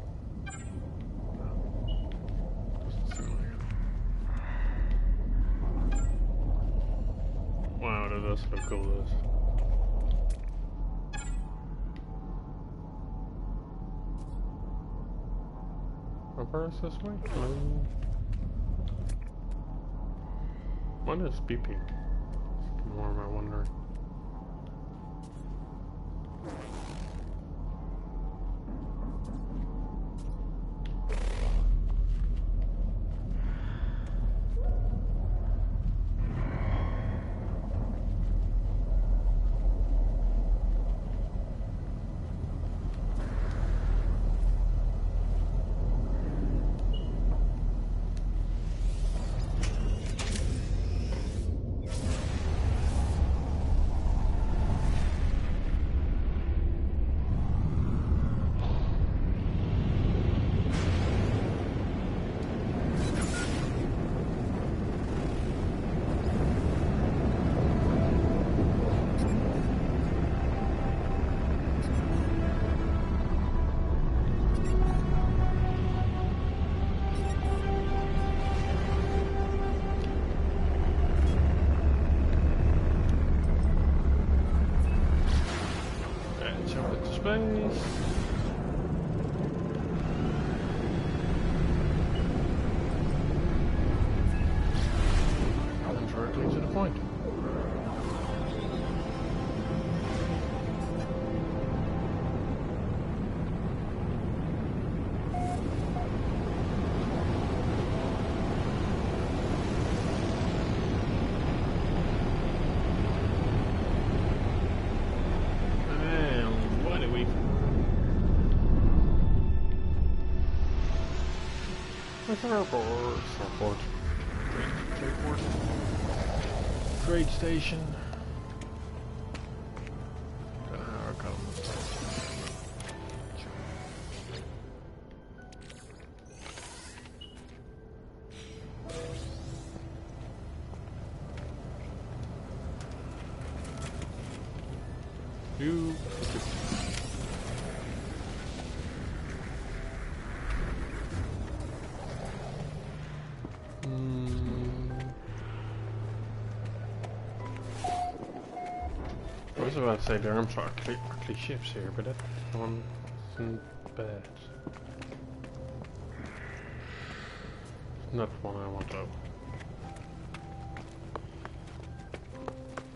No. Doesn't seem like it. Wow, that does look cool, this. How far is this way? What is beeping? More am I wondering? Space. And directly to the point. Starport. Trade station. You. I was about to say there are some ugly ships here, but that one isn't bad. Not one I want though.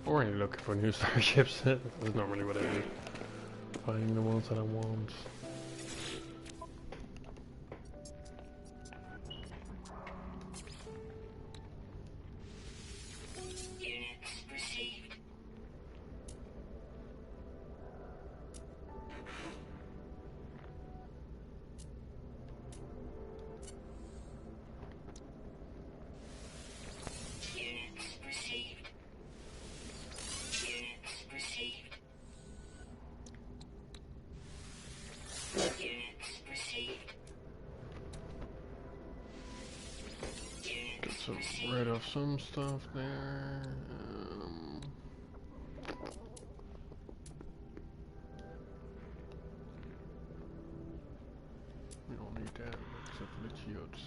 Or you're looking for new starships. That's normally what I do. Finding the ones that I want. Rid of some stuff there. We don't need that except for the geodes.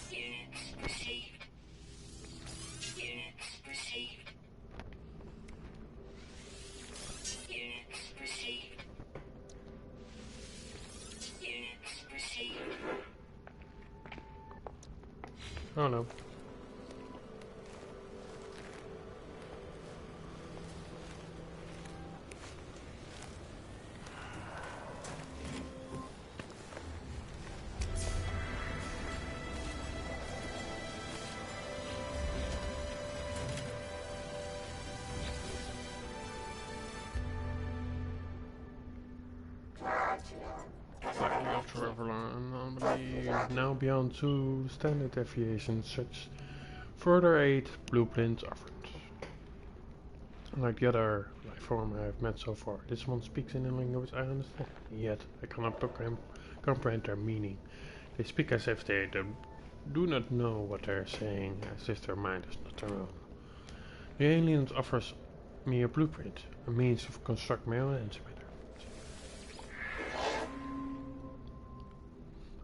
Units received. Units received. Units received. Units received.
Oh no. Now beyond 2 standard deviations, such further aid blueprints offered. Unlike the other life form I have met so far, this one speaks in a language I understand, yet I cannot comprehend their meaning. They speak as if they do not know what they are saying, as if their mind is not their own. The aliens offers me a blueprint, a means to construct my own antimatter.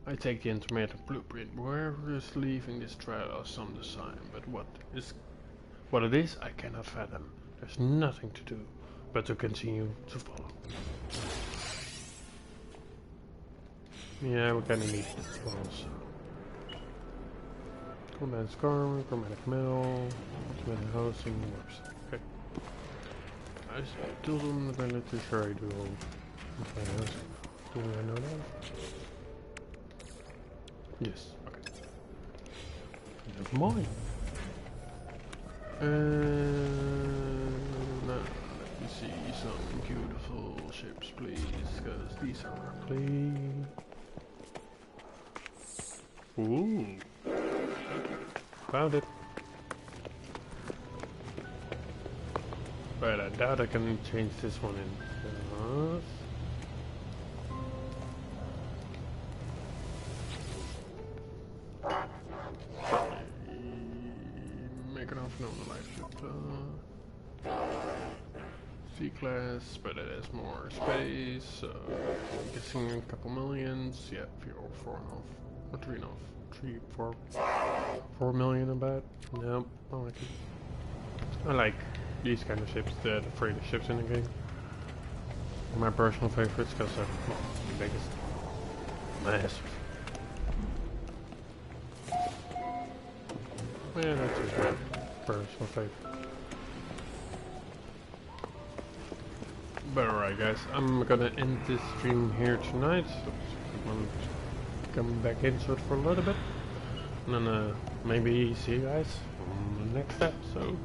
I take the intermittent blueprint. Whoever is leaving this trail of some design, but what it is, I cannot fathom. There's nothing to do but to continue to follow. Yeah, we're gonna need also. Combat Scar, Chromatic Metal, Automatic Housing, website. Okay. I still don't really sure I do all Automatic Housing. Do I know that? Yes, okay. Never mind. Now, let me see some beautiful ships, please, because these are ugly. Ooh. Found it. But I doubt I can change this one in. Make an offer on the life ship. C-class, but it has more space, so I'm guessing a couple millions. Yeah, 4 and off. Or 3 and off. 4 million about. Nope, I like it. I like these kind of ships, the freighter ships in the game. They're my personal favorites because they're the biggest. Massive. Yeah, that's just my personal favorite. But alright guys, I'm gonna end this stream here tonight. So I'm coming back into it for a little bit. And then maybe see you guys on the next episode.